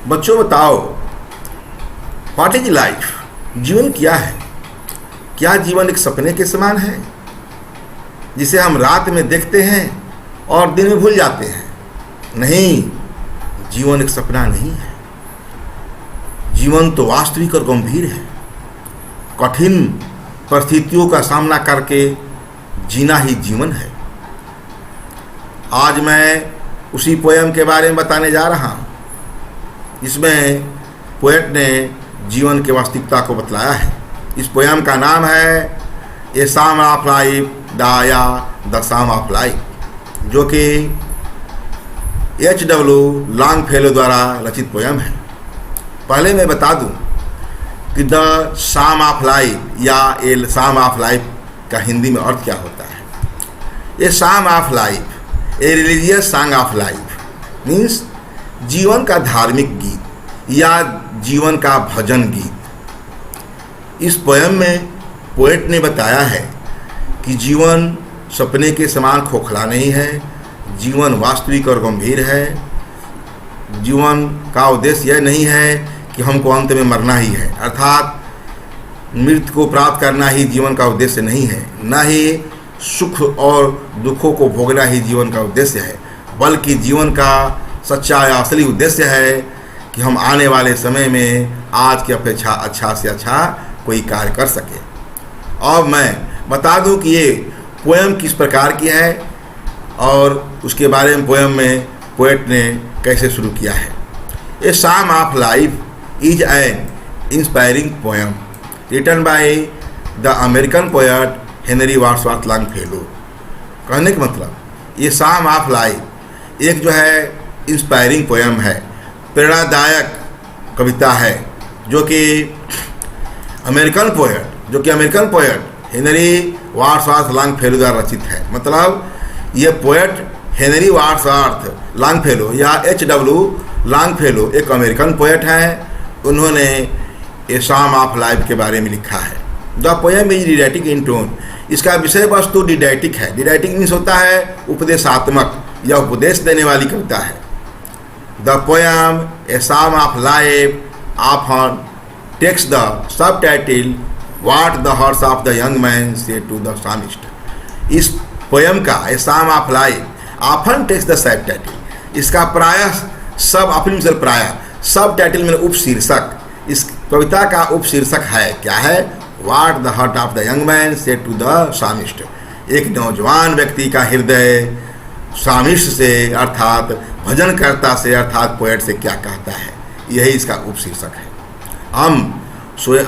बच्चों बताओ, what is life? जीवन क्या है? क्या जीवन एक सपने के समान है जिसे हम रात में देखते हैं और दिन में भूल जाते हैं? नहीं, जीवन एक सपना नहीं है। जीवन तो वास्तविक और गंभीर है। कठिन परिस्थितियों का सामना करके जीना ही जीवन है। आज मैं उसी पोयम के बारे में बताने जा रहा हूँ जिसमें पोएट ने जीवन की वास्तविकता को बतलाया है। इस पोयम का नाम है a psalm of life the साम ऑफ लाइफ, जो कि H.W. लॉन्गफेलो द्वारा रचित पोयम है। पहले मैं बता दूं कि द साम ऑफ लाइफ या ए साम ऑफ लाइफ का हिंदी में अर्थ क्या होता है। A psalm of life a religious song of life means जीवन का धार्मिक गीत या जीवन का भजन गीत। इस पोयम में पोएट ने बताया है कि जीवन सपने के समान खोखला नहीं है, जीवन वास्तविक और गंभीर है। जीवन का उद्देश्य यह नहीं है कि हमको अंत में मरना ही है, अर्थात मृत्यु को प्राप्त करना ही जीवन का उद्देश्य नहीं है, न ही सुख और दुखों को भोगना ही जीवन का उद्देश्य है, बल्कि जीवन का सच्चा या असली उद्देश्य है कि हम आने वाले समय में आज की अपेक्षा अच्छा से अच्छा कोई कार्य कर सके। और मैं बता दूं कि ये पोएम किस प्रकार की है और उसके बारे में पोएम में पोएट ने कैसे शुरू किया है। A psalm of life is an inspiring poem written by the American poet Henry Wadsworth Longfellow. कहने का मतलब ये साम ऑफ लाइफ एक जो है इंस्पायरिंग पोएम है, प्रेरणादायक कविता है, जो कि American poet Henry Wadsworth Longfellow द्वारा रचित है। मतलब ये पोएट हेनरी वाड्सवर्थ लॉन्गफेलो या H.W. लॉन्गफेलो एक अमेरिकन पोएट हैं। उन्होंने ए साम ऑफ लाइफ के बारे में लिखा है। The poem is didactic in tone. इसका विषय वस्तु डिडैक्टिक है। डिडैक्टिक मीन्स होता है उपदेशात्मक या उपदेश देने वाली कविता है। The poem a psalm of life often takes the subtitle what the hearts of the young man said to the psalmist. इस पोएम का a psalm of life often takes the subtitle, इसका प्रायः सब title में उपशीर्षक, इस कविता का उपशीर्षक है क्या है? What the heart of the young man said to the psalmist. एक नौजवान व्यक्ति का हृदय सामिस्ट से अर्थात भजनकर्ता से अर्थात पोएट से क्या कहता है, यही इसका उपशीर्षक है। हम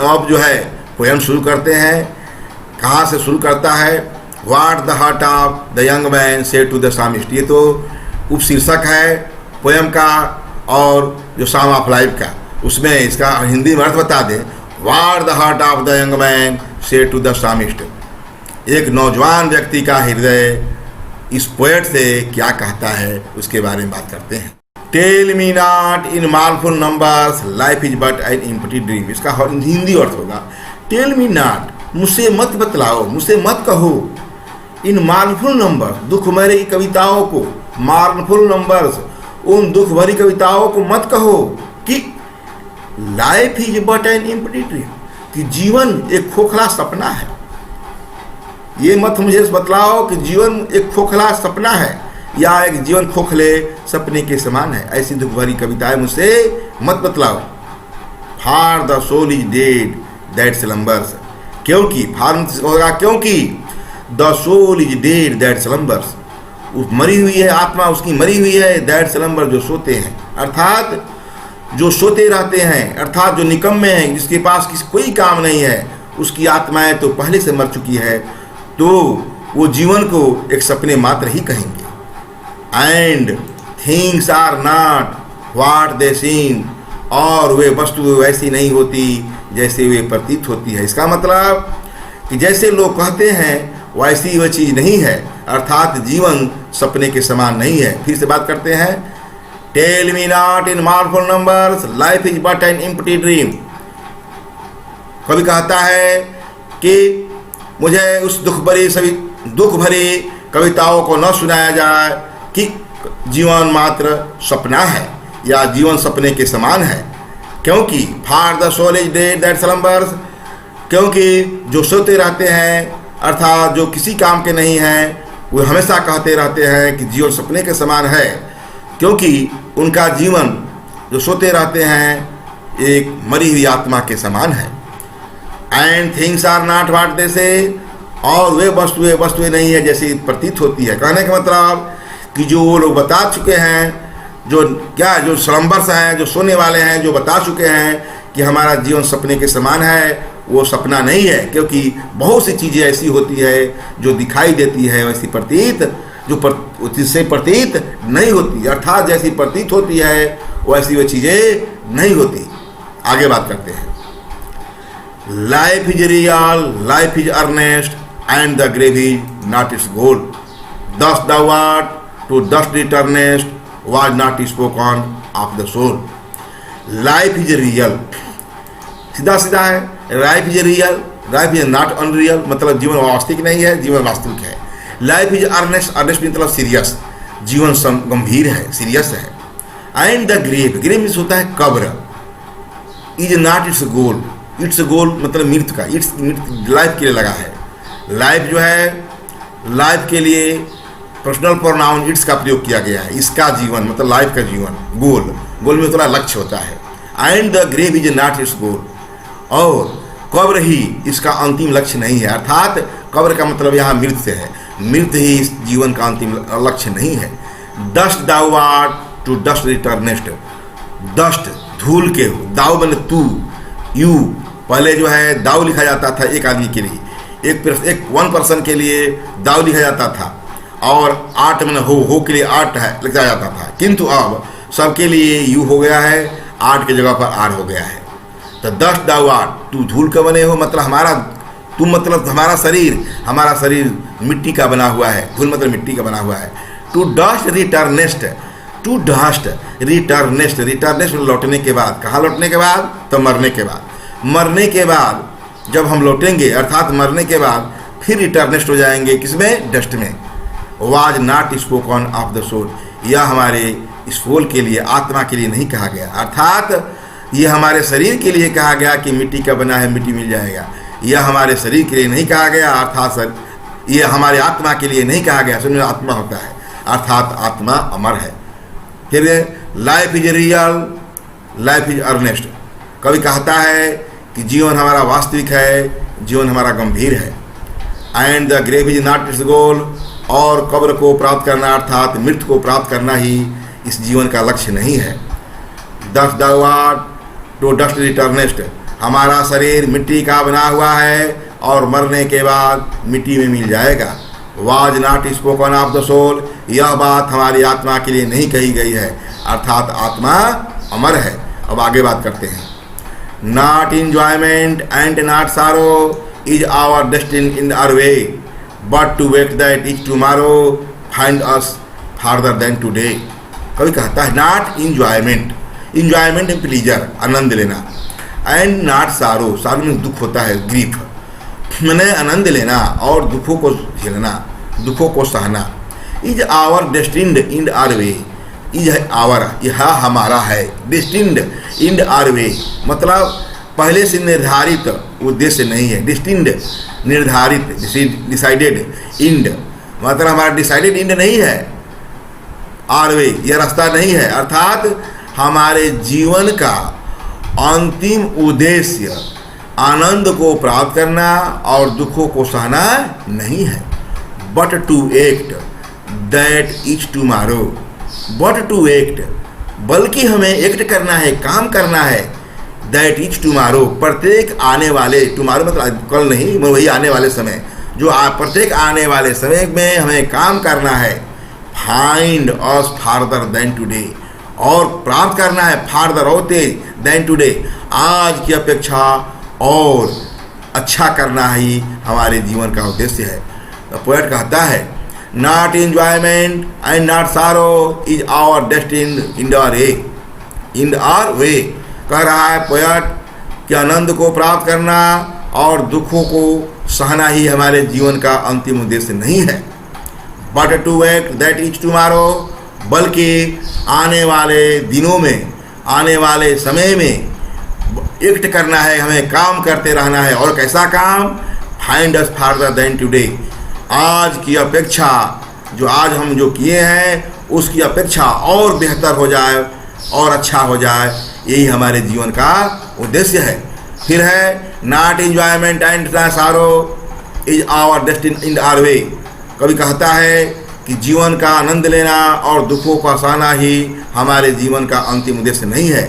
अब जो है पोएम शुरू करते हैं। कहाँ से शुरू करता है? What the heart of the young man said to the psalmist, ये तो उपशीर्षक है पोएम का। और जो साम ऑफ लाइफ का, उसमें इसका हिंदी में अर्थ बता दें। What the heart of the young man said to the psalmist, एक नौजवान व्यक्ति का हृदय इस पोएट से क्या कहता है उसके बारे में बात करते हैं। Tell me not in mournful numbers life is but an empty dream. इसका हिंदी अर्थ होगा टेल मी नॉट, मुझसे मत बतलाओ, मुझसे मत कहो। इन मार्फुल नंबर, दुख भरी कविताओं को, मार्फुल नंबर्स, उन दुख भरी कविताओं को मत कहो कि life is but an empty dream, कि जीवन एक खोखला सपना है। ये मत मुझे बतलाओ कि जीवन एक खोखला सपना है या एक जीवन खोखले सपने के समान है। ऐसी दुख भरी कविताएं मुझसे मत बतलाओ। For the soul is dead that slumbers, क्योंकि क्योंकि the soul is dead that slumbers, मरी हुई है आत्मा, उसकी मरी हुई है। दैट स्लम्बर, जो सोते हैं, अर्थात जो सोते रहते हैं, अर्थात जो निकम्मे हैं, जिसके पास कोई काम नहीं है, उसकी आत्माएं तो पहले से मर चुकी है, तो वो जीवन को एक सपने मात्र ही कहेंगे। And things are not what they seem, और वे वस्तु वैसी नहीं होती जैसे वे प्रतीत होती है। इसका मतलब कि जैसे लोग कहते हैं वैसी वह चीज़ नहीं है, अर्थात जीवन सपने के समान नहीं है। फिर से बात करते हैं। Tell me not in mournful numbers life is but an empty dream. कवि कहता है कि मुझे उस दुख भरी कविताओं को न सुनाया जाए कि जीवन मात्र सपना है, या जीवन सपने के समान है, क्योंकि for the soul is dead that slumbers, क्योंकि जो सोते रहते हैं अर्थात जो किसी काम के नहीं हैं, वो हमेशा कहते रहते हैं कि जीवन सपने के समान है, क्योंकि उनका जीवन जो सोते रहते हैं एक मरी हुई आत्मा के समान है। And things are not what they say, और वे वस्तुएं नहीं है जैसी प्रतीत होती है। कहने का मतलब कि जो वो लोग बता चुके हैं, जो स्लम्बर्स हैं, जो सोने वाले हैं, जो बता चुके हैं कि हमारा जीवन सपने के समान है, वो सपना नहीं है, क्योंकि बहुत सी चीज़ें ऐसी होती है जो दिखाई देती है वैसी प्रतीत जिससे प्रतीत नहीं होती, अर्थात जैसी प्रतीत होती है वैसी वो चीज़ें नहीं होती। आगे बात करते हैं। Life is real, life is earnest, and the grave is not its goal. Dust thou art to dust returnest was not spoken of the soul. Life is real, सीधा सीधा है। Life is real, life is not unreal, मतलब जीवन वास्तविक नहीं है, जीवन वास्तविक है। लाइफ इज अर्नेस्ट, अर्नेस्ट मतलब सीरियस, जीवन गंभीर है, सीरियस है। And the grave, grave means होता है कब्र। Is not its goal, its goal मतलब मृत का, इट्स लाइफ के लिए लगा है। लाइफ जो है, लाइफ के लिए पर्सनल प्रोनाउन इट्स का प्रयोग किया गया है। इसका जीवन मतलब लाइफ का जीवन, गोल में थोड़ा लक्ष्य होता है। And the grave is not its goal, और कब्र ही इसका अंतिम लक्ष्य नहीं है, अर्थात कब्र का मतलब यहाँ मृत से है, मृत ही इस जीवन का अंतिम लक्ष्य नहीं है। Dust thou art to dust returnest, dust धूल के, दाउ बने तू, यू, पहले जो है दाउ लिखा जाता था एक आदमी के लिए, एक वन पर्सन के लिए दाउ लिखा जाता था, और आर्ट मैंने हो के लिए आर्ट है लिखा जाता था, किंतु अब सबके लिए यू हो गया है, आर्ट की जगह पर आर हो गया है। तो डस्ट दाउ आर्ट, तू धूल का बने हो, मतलब हमारा, तुम मतलब हमारा शरीर मिट्टी का बना हुआ है, धूल मतलब मिट्टी का बना हुआ है। To dust returnest, to dust returnest, returnest लौटने के बाद, कहाँ लौटने के बाद, तो मरने के बाद। मरने के बाद जब हम लौटेंगे, अर्थात मरने के बाद फिर रिटर्नेस्ट हो जाएंगे, किसमें, डस्ट में। Was not spoken of the soul, यह हमारे सोल के लिए, आत्मा के लिए नहीं कहा गया, अर्थात ये हमारे शरीर के लिए कहा गया कि मिट्टी का बना है, मिट्टी मिल जाएगा। यह हमारे शरीर के लिए नहीं कहा गया, अर्थात ये हमारे आत्मा के लिए नहीं कहा गया। सुनिए, आत्मा होता है, अर्थात आत्मा अमर है। फिर life is real, life is earnest, कभी कहता है कि जीवन हमारा वास्तविक है, जीवन हमारा गंभीर है। And the grave is not its goal, और कब्र को प्राप्त करना अर्थात मृत्यु को प्राप्त करना ही इस जीवन का लक्ष्य नहीं है। दस thou art to dust returnest, हमारा शरीर मिट्टी का बना हुआ है और मरने के बाद मिट्टी में मिल जाएगा। Was not spoken of the soul, यह बात हमारी आत्मा के लिए नहीं कही गई है, अर्थात आत्मा अमर है। अब आगे बात करते हैं। Not enjoyment and not sorrow is our destine in our way, but to wait that is tomorrow find us farther than today. कभी कहता है not enjoyment, enjoyment in pleasure, आनंद लेना, एंड नॉट सारो, सारो में दुख होता है, ग्रीफ, मैंने आनंद लेना और दुखों को झेलना, दुखों को सहना। Is our destined in our way, is है आवर, यह हमारा है, डेस्टिन्ड इन आवर वे मतलब पहले से निर्धारित उद्देश्य नहीं है। डेस्टिन्ड निर्धारित, डिसाइडेड, इंड मतलब हमारा डिसाइडेड इंड नहीं है, आवर वे यह रास्ता नहीं है, अर्थात हमारे जीवन का अंतिम उद्देश्य आनंद को प्राप्त करना और दुखों को सहना नहीं है। But to act that is tomorrow, but to act बल्कि हमें एक्ट करना है, काम करना है, दैट इज टुमारो प्रत्येक आने वाले, टुमारो मतलब कल नहीं, वही आने वाले समय, जो प्रत्येक आने वाले समय में हमें काम करना है। Find us farther than today, और प्राप्त करना है फार्दर होते देन टुडे, आज की अपेक्षा और अच्छा करना ही हमारे जीवन का उद्देश्य है। तो पोएट कहता है not enjoyment and not sorrow is our destine in our way, कह रहा है पोएट कि आनंद को प्राप्त करना और दुखों को सहना ही हमारे जीवन का अंतिम उद्देश्य नहीं है। But to act that is tomorrow, बल्कि आने वाले दिनों में, आने वाले समय में एक्ट करना है, हमें काम करते रहना है। और कैसा काम? Find us farther than today. आज की अपेक्षा, जो आज हम जो किए हैं उसकी अपेक्षा और बेहतर हो जाए और अच्छा हो जाए, यही हमारे जीवन का उद्देश्य है। फिर है not enjoyment and sorrow is our destine in our way. कभी कहता है कि जीवन का आनंद लेना और दुखों को हंसाना ही हमारे जीवन का अंतिम उद्देश्य नहीं है,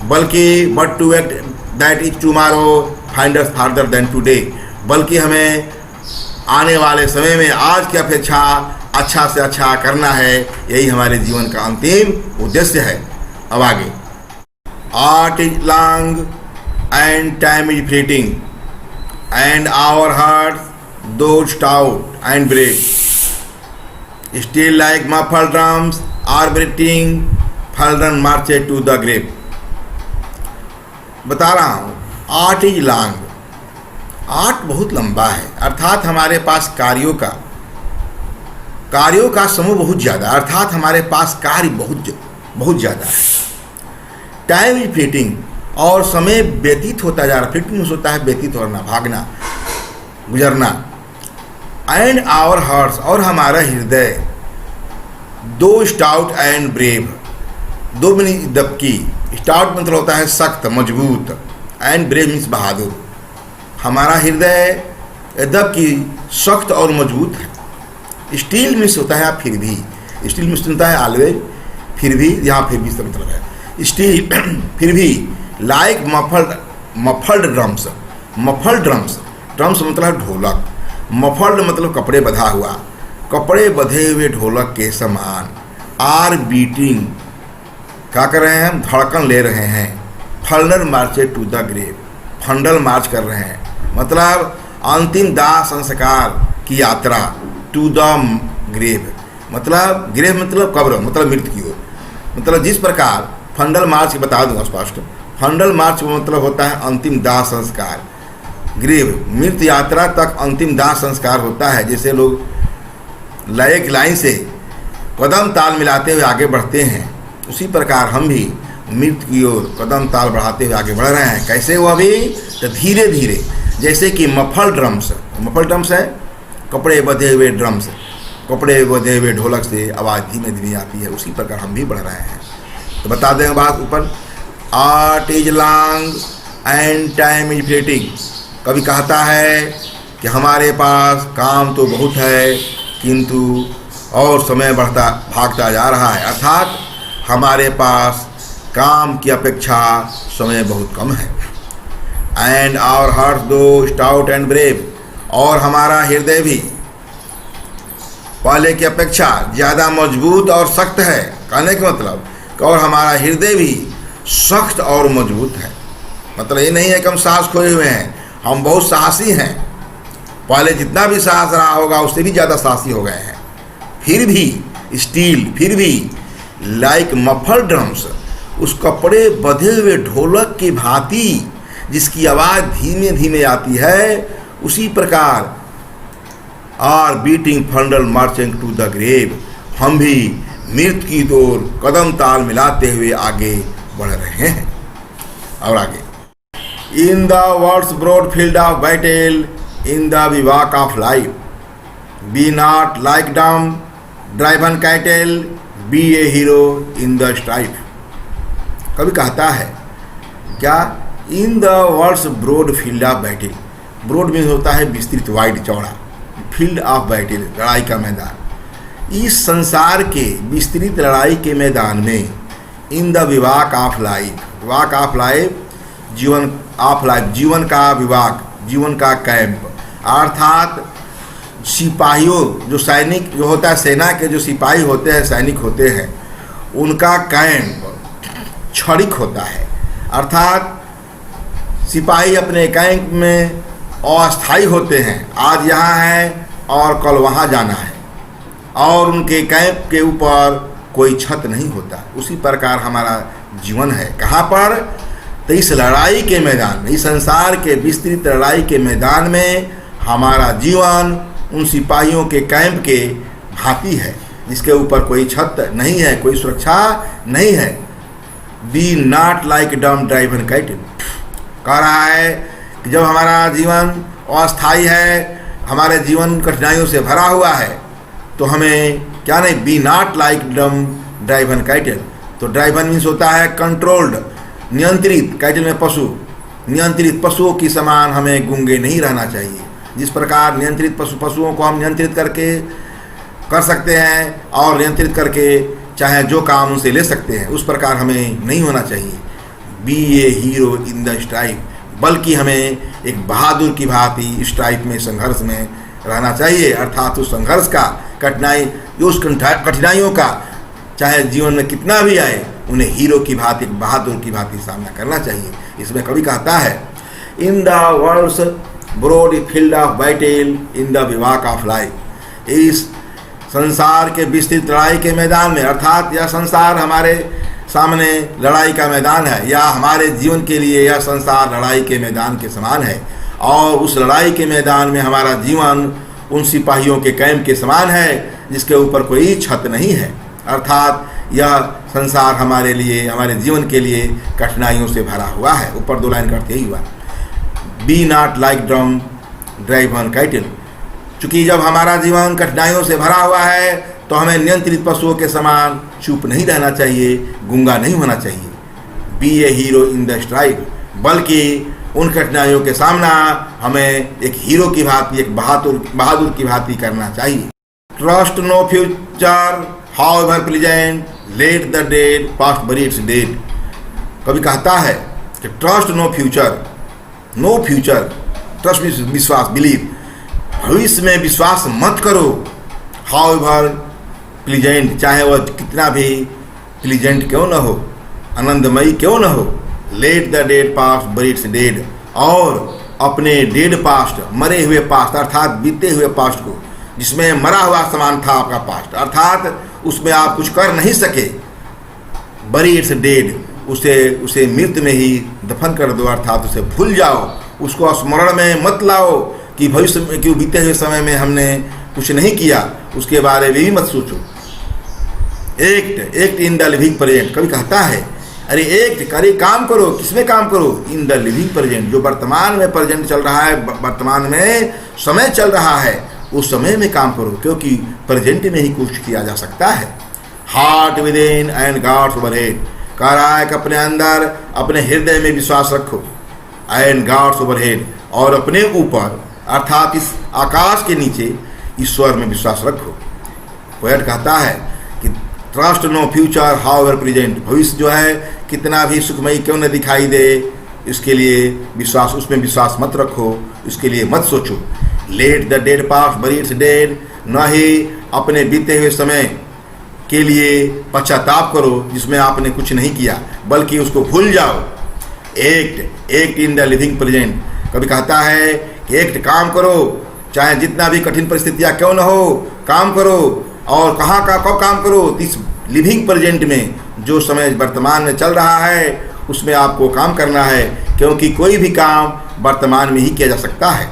बल्कि but to act that is tomorrow find us farther than today. बल्कि हमें आने वाले समय में आज की अपेक्षा अच्छा से अच्छा करना है, यही हमारे जीवन का अंतिम उद्देश्य है। अब आगे, art is long and time is fleeting and our heart though stout and brave still like muffled drums are beating फल्डन मार्चे टू द ग्रेव। बता रहा हूँ, आर्ट इज लॉन्ग, आर्ट बहुत लंबा है, अर्थात हमारे पास कार्यों का समूह बहुत ज़्यादा, अर्थात हमारे पास कार्य बहुत ज़्यादा है। टाइम इज फ्लीटिंग, और समय व्यतीत होता जा रहा, फ्लीटिंग होता है व्यतीत होना, भागना, गुजरना। एंड आवर हार्ट्स, और हमारा हृदय दो स्टाउट एंड ब्रेव, दो मिनी दबकी, स्टाउट मतलब होता है सख्त मजबूत, एंड ब्रेव मीन्स बहादुर। हमारा हृदय दबकी सख्त और मजबूत है। स्टील मीन्स होता है फिर भी, स्टील मीन्स होता है ऑलवेज, फिर भी, यहाँ फिर भी इसका मतलब है स्टील फिर भी। Like muffled drums, muffled drums, drums मतलब ढोलक, मफल्ड मतलब कपड़े बंधा हुआ, कपड़े बंधे हुए ढोलक के समान। आर बीटिंग, क्या कर रहे हैं? धड़कन ले रहे हैं। Funeral marches to the grave, funeral march कर रहे हैं, मतलब अंतिम दाह संस्कार की यात्रा। टू द ग्रेव मतलब, ग्रेव मतलब कब्र, मतलब मृत्यु की ओर। मतलब जिस प्रकार फंडल मार्च बता दूंगा स्पष्ट, फंडल मार्च मतलब होता है अंतिम दाह संस्कार, ग्रेव मृत्यु यात्रा तक अंतिम दाह संस्कार होता है। जैसे लोग एक लाइन से कदम ताल मिलाते हुए आगे बढ़ते हैं, उसी प्रकार हम भी मृत्यु की ओर कदम ताल बढ़ाते हुए आगे बढ़ रहे हैं। कैसे वो अभी? तो धीरे धीरे, जैसे कि मफल ड्रम्स, मफल ड्रम्स है कपड़े बंधे हुए ड्रम्स, कपड़े बंधे हुए ढोलक से आवाज़ धीमे धीमे आती है, उसी प्रकार हम भी बढ़ रहे हैं। तो बता दें बात ऊपर, art is long and time is fleeting. कभी कहता है कि हमारे पास काम तो बहुत है, किंतु और समय भागता जा रहा है, अर्थात हमारे पास काम की अपेक्षा समय बहुत कम है। And our heart though stout and brave, और हमारा हृदय भी पहले की अपेक्षा ज़्यादा मजबूत और सख्त है। कहने का मतलब, और हमारा हृदय भी सख्त और मजबूत है। मतलब ये नहीं है कि हम साहस खोए हुए हैं, हम बहुत साहसी हैं, पहले जितना भी साहस रहा होगा उससे भी ज़्यादा साहसी हो गए हैं। फिर भी स्टील, फिर भी लाइक मफल ड्रम्स, उस कपड़े बंधे हुए ढोलक की भांति जिसकी आवाज़ धीमे धीमे आती है, उसी प्रकार are beating funeral marching to the grave, हम भी मृत्यु की ओर कदम ताल मिलाते हुए आगे बढ़ रहे हैं। और आगे, in the world's broad field of battle in the bivouac of life, be not like dumb driven cattle, be a hero in the strife. कभी कहता है क्या? In the world's broad field of battle, broad में होता है विस्तृत, wide, चौड़ा, field of battle लड़ाई का मैदान। इस संसार के विस्तृत लड़ाई के मैदान में, in the bivouac of life, bivouac of life, जीवन ऑफ लाइफ, जीवन का विवाक, जीवन का कैंप, अर्थात सिपाहियों, जो सैनिक जो होता है, सेना के जो सिपाही होते हैं, सैनिक होते हैं, उनका कैंप क्षणिक होता है। अर्थात सिपाही अपने कैंप में अस्थायी होते हैं, आज यहाँ है और कल वहाँ जाना है, और उनके कैंप के ऊपर कोई छत नहीं होता। उसी प्रकार हमारा जीवन है। कहाँ पर? तो इस लड़ाई के मैदान में, इस संसार के विस्तृत लड़ाई के मैदान में हमारा जीवन उन सिपाहियों के कैंप के भांति है। जिसके ऊपर कोई छत नहीं है, कोई सुरक्षा नहीं है। Be not like dumb driven cattle. कह रहा है कि जब हमारा जीवन अस्थायी है, हमारे जीवन कठिनाइयों से भरा हुआ है, तो हमें क्या नहीं, be not like dumb driven cattle. तो ड्राइवन मीन्स होता है कंट्रोल्ड, नियंत्रित, काइटल में पशु, नियंत्रित पशुओं की समान हमें गूंगे नहीं रहना चाहिए। जिस प्रकार नियंत्रित पशुओं को हम नियंत्रित करके कर सकते हैं और नियंत्रित करके चाहे जो काम उनसे ले सकते हैं, उस प्रकार हमें नहीं होना चाहिए। Be a hero in the strife, बल्कि हमें एक बहादुर की भांति स्ट्राइप में, संघर्ष में रहना चाहिए। अर्थात उस संघर्ष का, उस कठिनाइयों का चाहे जीवन में कितना भी आए, उन्हें हीरो की भांति, बहादुर की भांति सामना करना चाहिए। इसमें कवि कहता है, in the world's broad field of battle in the bivouac of life. इस संसार के विस्तृत लड़ाई के मैदान में, अर्थात यह संसार हमारे सामने लड़ाई का मैदान है, या हमारे जीवन के लिए यह संसार लड़ाई के मैदान के समान है, और उस लड़ाई के मैदान में हमारा जीवन उन सिपाहियों के कैंप के समान है जिसके ऊपर कोई छत नहीं है। अर्थात यह संसार हमारे लिए, हमारे जीवन के लिए कठिनाइयों से भरा हुआ है। ऊपर 2 लाइन करते ही हुआ, be not like drum driven cattle. चूँकि जब हमारा जीवन कठिनाइयों से भरा हुआ है, तो हमें नियंत्रित पशुओं के समान चुप नहीं रहना चाहिए, गूंगा नहीं होना चाहिए। Be a hero in the strike, बल्कि उन कठिनाइयों के सामना हमें एक हीरो की भांति, एक बहादुर की भांति करना चाहिए। Trust no future however pleasant, let the dead past bury its dead. कभी कहता है कि trust no future, no future, trust means विश्वास, बिलीव, भविष्य में विश्वास मत करो। हाउएवर प्लीजेंट, चाहे वह कितना भी प्लीजेंट क्यों न हो, आनंदमयी क्यों न हो। Late the dead past bury its dead, और अपने डेड पास्ट, मरे हुए पास्ट, अर्थात बीते हुए पास्ट को, जिसमें मरा हुआ समान था आपका पास्ट, अर्थात उसमें आप कुछ कर नहीं सके, बरी इट्स डेड, उसे मृत्यु में ही दफन कर दो, अर्थात उसे भूल जाओ, उसको स्मरण में मत लाओ कि भविष्य में, कि बीते हुए समय में हमने कुछ नहीं किया, उसके बारे में भी मत सोचो। Act in the living present. कभी कहता है, अरे एक्ट करे, काम करो, किसमें काम करो, इन द लिविंग प्रेजेंट, जो वर्तमान में प्रेजेंट चल रहा है, वर्तमान में समय चल रहा है, उस समय में काम करो, क्योंकि प्रेजेंट में ही कुछ किया जा सकता है। Heart within and God's overhead. कह रहा है कि अपने अंदर, अपने हृदय में विश्वास रखो, एंड गॉड्स ओवरहेड, और अपने ऊपर, अर्थात इस आकाश के नीचे ईश्वर में विश्वास रखो। पोएट कहता है कि trust no future however present, भविष्य जो है कितना भी सुखमयी क्यों न दिखाई दे, इसके लिए विश्वास, उसमें विश्वास मत रखो, इसके लिए मत सोचो। Late the dead past bury its dead, न ही अपने बीते हुए समय के लिए पश्चाताप करो जिसमें आपने कुछ नहीं किया, बल्कि उसको भूल जाओ। Act in the living present. कभी कहता है कि एक्ट, काम करो, चाहे जितना भी कठिन परिस्थितियाँ क्यों न हो, काम करो, और कहाँ का कब काम करो, इस लिविंग प्रेजेंट में, जो समय वर्तमान में चल रहा है उसमें आपको काम करना है, क्योंकि कोई भी काम वर्तमान में ही किया जा सकता है।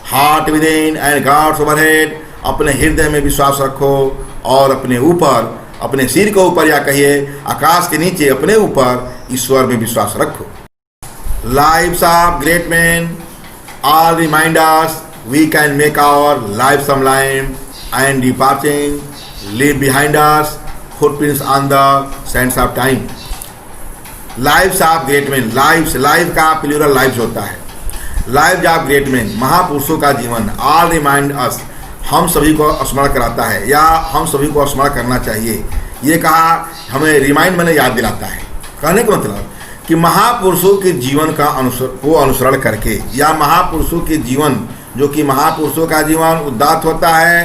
Heart within and God's overhead, अपने हृदय में विश्वास रखो, और अपने ऊपर, अपने सिर के ऊपर, या कहिए आकाश के नीचे, अपने ऊपर ईश्वर में विश्वास रखो। Lives of great man are reminders we can make our life sublime and departing, leave behind us footprints on the sands of time. Lives of great men, lives, life का प्लूरल लाइव्स होता है। Lives of great man, महापुरुषों का जीवन, all remind us, हम सभी को स्मरण कराता है, या हम सभी को स्मरण करना चाहिए। ये कहा, हमें रिमाइंड मैंने याद दिलाता है। कहने का मतलब कि महापुरुषों के जीवन का अनुसरण करके, या महापुरुषों के जीवन, जो कि महापुरुषों का जीवन उदात्त होता है,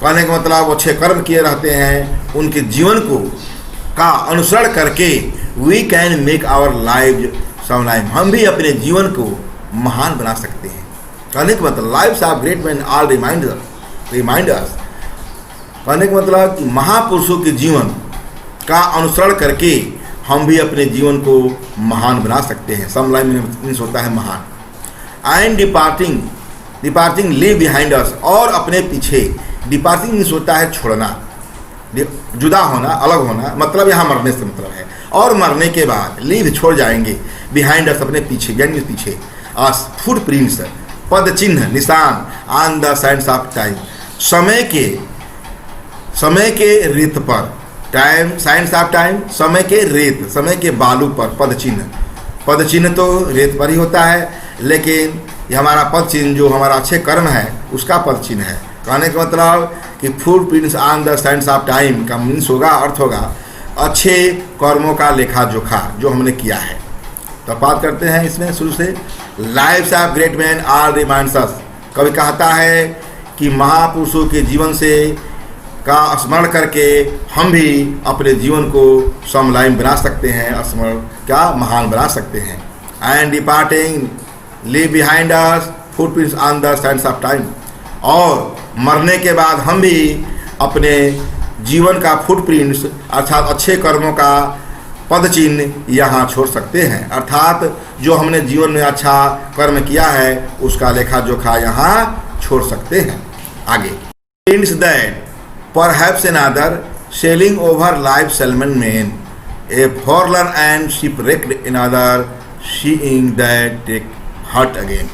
कहने का मतलब वो अच्छे कर्म किए रहते हैं, उनके जीवन को का अनुसरण करके we can make our life sublime, हम भी अपने जीवन को महान बना सकते हैं। कहने का मतलब lives of great man are reminders, कहने का मतलब कि महापुरुषों के जीवन का अनुसरण करके हम भी अपने जीवन को महान बना सकते हैं। sublime मीन्स होता है महान। And departing leave behind us, और अपने पीछे, डिपार्टिंग मीन्स होता है छोड़ना, जुदा होना, अलग होना, मतलब यहाँ मरने से मतलब है। और मरने के बाद लीव छोड़ जाएंगे बिहाइंड अस, अपने पीछे, यानी पीछे, अस फुट प्रिंट्स, पद चिन्ह, निशान, on the sides of time, समय के रेत पर, टाइम साइंस ऑफ टाइम, समय के रेत, समय के बालू पर पद चिन्ह तो रेत पर ही होता है, लेकिन ये हमारा पद चिन्ह जो हमारा अच्छे कर्म है उसका पद चिन्ह है। कहने का मतलब कि foot prints on the science of time का मीन्स होगा, अर्थ होगा अच्छे कर्मों का लेखा जोखा जो हमने किया है। तो बात करते हैं इसमें शुरू से। Lives of great man are reminds us, कभी कहता है कि महापुरुषों के जीवन से का स्मरण करके हम भी अपने जीवन को समलाइन बना सकते हैं, स्मरण क्या महान बना सकते हैं। And departing leave behind us footprints on the science of time, और मरने के बाद हम भी अपने जीवन का फुटप्रिंट्स अर्थात अच्छे कर्मों का पद चिन्ह यहाँ छोड़ सकते हैं, अर्थात जो हमने जीवन में अच्छा कर्म किया है उसका लेखा जोखा यहाँ छोड़ सकते हैं। आगे prints that perhaps another sailing over life salmon man, a forlorn and shipwrecked another, seeing that take heart again.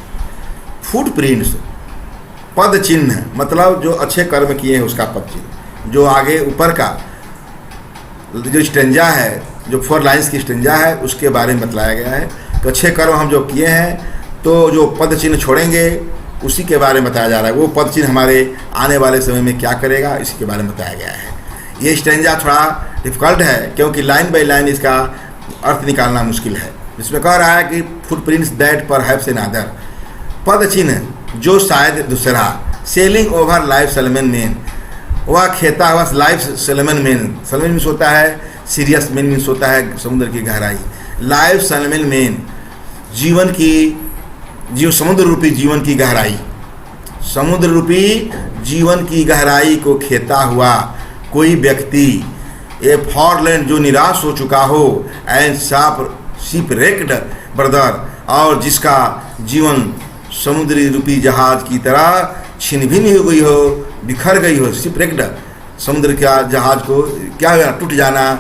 Footprints, पद चिन्ह, मतलब जो अच्छे कर्म किए हैं उसका पद चिन्ह। जो आगे ऊपर का जो स्टेंजा है, जो 4 लाइन्स की स्टेंजा है, उसके बारे में बताया गया है कि अच्छे कर्म हम जो किए हैं तो जो पद चिन्ह छोड़ेंगे उसी के बारे में बताया जा रहा है। वो पद चिन्ह हमारे आने वाले समय में क्या करेगा इसी के बारे में बताया गया है। ये स्टेंजा थोड़ा डिफ़िकल्ट है क्योंकि लाइन बाय लाइन इसका अर्थ निकालना मुश्किल है। इसमें कह रहा है कि फुटप्रिंट्स दैट परहैप्स अनदर, पद चिन्ह जो शायद दूसरा, selling over life Salomon main, वह खेता हुआ life Salomon main, Salomon means होता है सीरियस, मेन मीन्स होता है समुद्र की गहराई, लाइफ सलमन मेन जीवन की समुद्र रूपी जीवन की गहराई, समुद्र रूपी जीवन की गहराई को खेता हुआ कोई व्यक्ति, ए फॉरलैंड जो निराश हो चुका हो, एंड शिपरेक्ड ब्रदर, और जिसका जीवन समुद्री रूपी जहाज की तरह छिन्न भिन्न हो गई हो, बिखर गई हो। शिपरेक्ड समुद्र का जहाज को क्या हुआ, टूट जाना,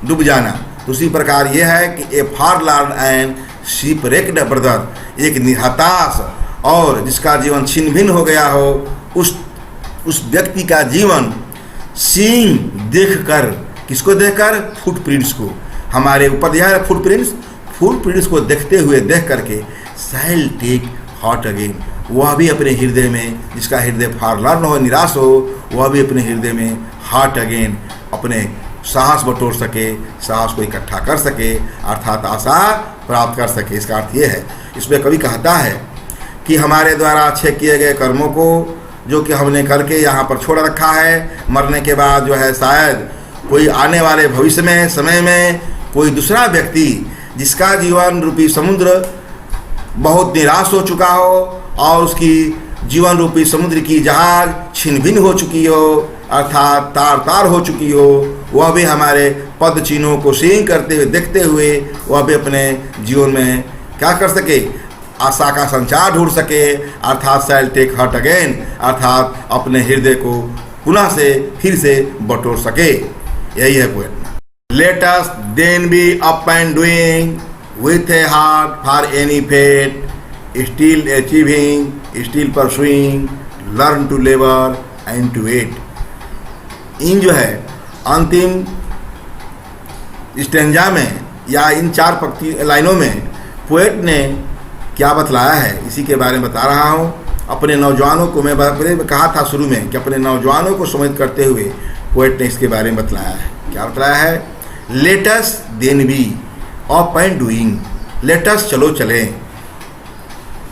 डूब जाना। उसी प्रकार ये है कि ए फॉरलॉर्न एंड शिपरेक्ड ब्रदर, एक हताश और जिसका जीवन छिन्न भिन्न हो गया हो, उस व्यक्ति का जीवन सीइंग देखकर, किसको देखकर, फुटप्रिंट्स को, हमारे ऊपर दिया है फुटप्रिंट्स को देखते हुए, देख करके शैल टेक हार्ट अगेन, वह भी अपने हृदय में, जिसका हृदय फॉरलॉर्न हो, निराश हो, वह भी अपने हृदय में हार्ट अगेन अपने साहस बटोर सके, साहस को इकट्ठा कर सके, अर्थात आशा प्राप्त कर सके। इसका अर्थ ये है। इसमें कवि कहता है कि हमारे द्वारा अच्छे किए गए कर्मों को जो कि हमने करके यहाँ पर छोड़ रखा है, मरने के बाद जो है शायद कोई आने वाले भविष्य में, समय में कोई दूसरा व्यक्ति जिसका जीवन रूपी समुद्र बहुत निराश हो चुका हो और उसकी जीवन रूपी समुद्र की जहाज छिन्न भिन्न हो चुकी हो, अर्थात तार तार हो चुकी हो, वह भी हमारे पद चिन्हों को सीइंग करते हुए, देखते हुए, वह भी अपने जीवन में क्या कर सके, आशा का संचार ढूंढ सके, अर्थात शैल टेक हार्ट अगेन, अर्थात अपने हृदय को पुनः से फिर से बटोर सके। यही है poet. Let us then be up and doing with a heart for any fate, still achieving, still pursuing, learn to labour and to wait. इन जो है अंतिम स्टेंजा में या इन 4 पंक्ति लाइनों में पोएट ने क्या बतलाया है इसी के बारे में बता रहा हूँ। अपने नौजवानों को, मैं कहा था शुरू में कि अपने नौजवानों को सम्मिलित करते हुए पोएट ने इसके बारे में बतलाया है। क्या बतलाया है? Let us then be up and doing, let us चलो चलें,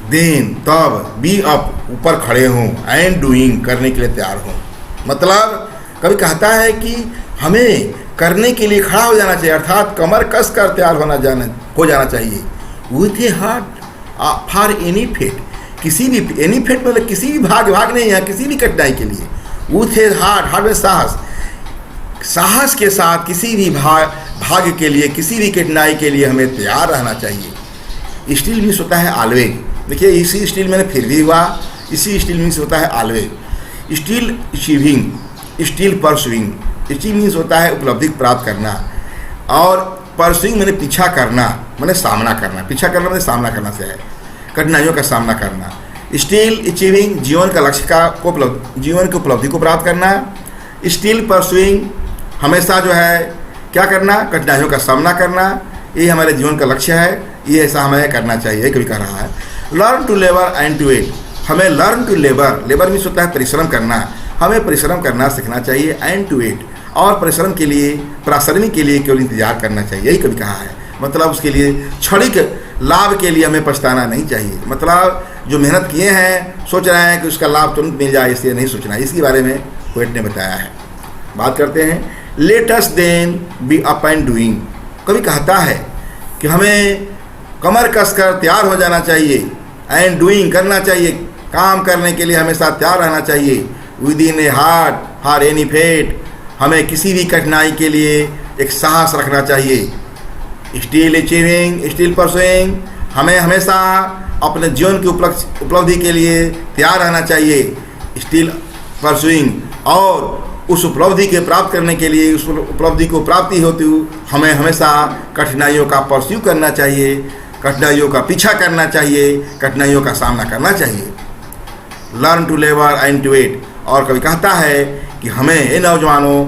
देन तब, बी अप ऊपर खड़े हों, एंड डूइंग करने के लिए तैयार हों। मतलब कभी कहता है कि हमें करने के लिए खड़ा हो जाना चाहिए, अर्थात कमर कस कर तैयार हो जाना चाहिए। With a heart for any fate, किसी भी, एनी फेट मतलब किसी भी भाग नहीं है, किसी भी कठिनाई के लिए। विथ ए हार्ट, हार्ट में साहस, साहस के साथ किसी भी भाग्य के लिए, किसी भी कठिनाई के लिए हमें तैयार रहना चाहिए। स्टिल मीन्स होता है ऑलवेज। देखिए इसी स्टिल मैंने फिर भी हुआ, इसी स्टिल मीन्स होता है always. Still achieving, still pursuing, achieve means होता है उपलब्धि प्राप्त करना, और परसुइंग मैंने पीछा करना, मैंने सामना करना। पीछा करना मैंने सामना करना से है, कठिनाइयों का सामना करना। स्टिल अचीविंग जीवन का लक्ष्य जीवन की उपलब्धि को प्राप्त करना। स्टिल परसुइंग हमेशा जो है क्या करना, कठिनाइयों का सामना करना। ये हमारे जीवन का लक्ष्य है, ये ऐसा हमें करना चाहिए, कभी कह रहा है। Learn to labour and to wait, हमें लर्न टू लेबर मीन्स होता है परिश्रम करना, हमें परिश्रम करना सीखना चाहिए। एंड टू वेट, और परिश्रम के लिए, पराश्रमी के लिए केवल इंतजार करना चाहिए, यही कभी कहा है। मतलब उसके लिए क्षणिक लाभ के लिए हमें पछताना नहीं चाहिए। मतलब जो मेहनत किए हैं सोच रहे हैं कि उसका लाभ तुरंत मिल जाए, इसलिए नहीं सोचना। इसके बारे में पोएट ने बताया है। बात करते हैं let us then be up and doing. कभी कहता है कि हमें कमर कसकर तैयार हो जाना चाहिए, एंड डूइंग करना चाहिए, काम करने के लिए हमेशा तैयार रहना चाहिए। Within a heart for any fate, हमें किसी भी कठिनाई के लिए एक साहस रखना चाहिए। स्टिल अचीविंग स्टिल परसुइंग, हमें हमेशा अपने जीवन की उपलब्धि के लिए तैयार रहना चाहिए। स्टिल परसुइंग, और उस उपलब्धि के प्राप्त करने के लिए, उस उपलब्धि को प्राप्ति होती हमें हमेशा कठिनाइयों का परस्यू करना चाहिए, कठिनाइयों का पीछा करना चाहिए, कठिनाइयों का सामना करना चाहिए। Learn to labour and to wait, और कभी कहता है कि हमें, ये नौजवानों,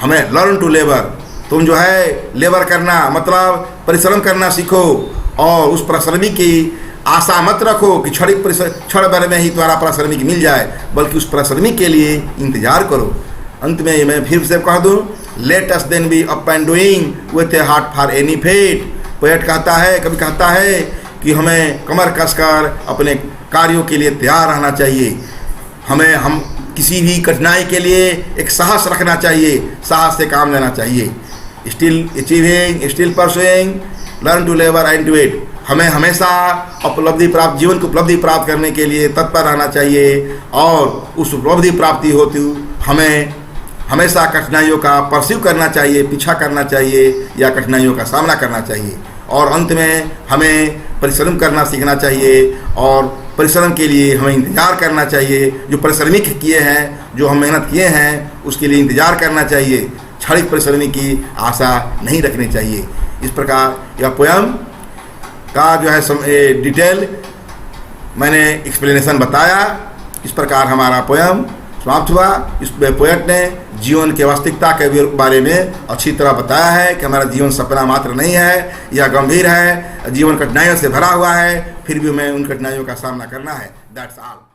हमें लर्न टू लेबर, तुम जो है लेबर करना मतलब परिश्रम करना सीखो, और उस परिश्रमी की आशा मत रखो कि क्षण भर में ही तुम्हारा परिश्रमिक मिल जाए, बल्कि उस परिश्रमिक के लिए इंतजार करो। अंत में मैं फिर से कह दूँ, let us then be up and doing with a heart for any fate. Poet कहता है, कभी कहता है कि हमें कमर कसकर अपने कार्यों के लिए तैयार रहना चाहिए। हम किसी भी कठिनाई के लिए एक साहस रखना चाहिए, साहस से काम लेना चाहिए। Still achieving still pursuing, learn to labour and to wait, हमें हमेशा जीवन की उपलब्धि प्राप्त करने के लिए तत्पर रहना चाहिए, और उस उपलब्धि प्राप्ति होती हमें हमेशा कठिनाइयों का परस्यू करना चाहिए, पीछा करना चाहिए, या कठिनाइयों का सामना करना चाहिए। और अंत में हमें परिश्रम करना सीखना चाहिए, और परिश्रम के लिए हमें इंतज़ार करना चाहिए। जो परिश्रमिक किए हैं, जो हम मेहनत किए हैं, उसके लिए इंतज़ार करना चाहिए। क्षणिक परिश्रमी की आशा नहीं रखनी चाहिए। इस प्रकार यह पोयम का जो है डिटेल मैंने एक्सप्लेनेशन बताया। इस प्रकार हमारा पोयम समाप्त हुआ। इसमें पोएट ने जीवन की वास्तविकता के बारे में अच्छी तरह बताया है कि हमारा जीवन सपना मात्र नहीं है, यह गंभीर है, जीवन कठिनाइयों से भरा हुआ है, फिर भी हमें उन कठिनाइयों का सामना करना है। That's all.